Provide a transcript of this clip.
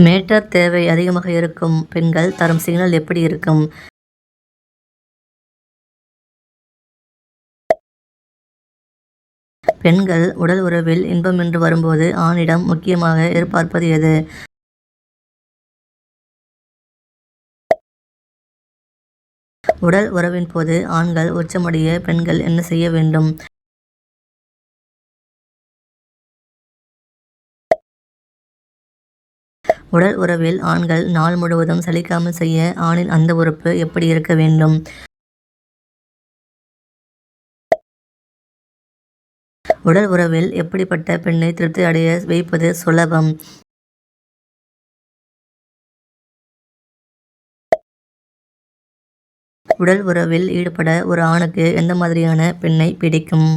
Matter தேவை அதிகமாக இருக்கும் பெண்கள் தரும் சிக்னல் எப்படி இருக்கும்? பெண்கள் உடல் உறவில் இன்பம் என்று வரும்போது ஆணிடம் முக்கியமாக எதிர்பார்ப்பது எது? உடல் உறவின் போது ஆண்கள் உச்சமடைய பெண்கள் என்ன செய்ய வேண்டும்? உடல் உறவில் ஆண்கள் நாள் முழுவதும் சலிக்காமல் செய்ய ஆணின் அந்த உறுப்பு எப்படி இருக்க வேண்டும்? உடல் உறவில் எப்படிப்பட்ட பெண்ணை திருப்தி அடைய வைப்பது சுலபம்? உடல் உறவில் ஈடுபட ஒரு ஆணுக்கு எந்த மாதிரியான பெண்ணை பிடிக்கும்?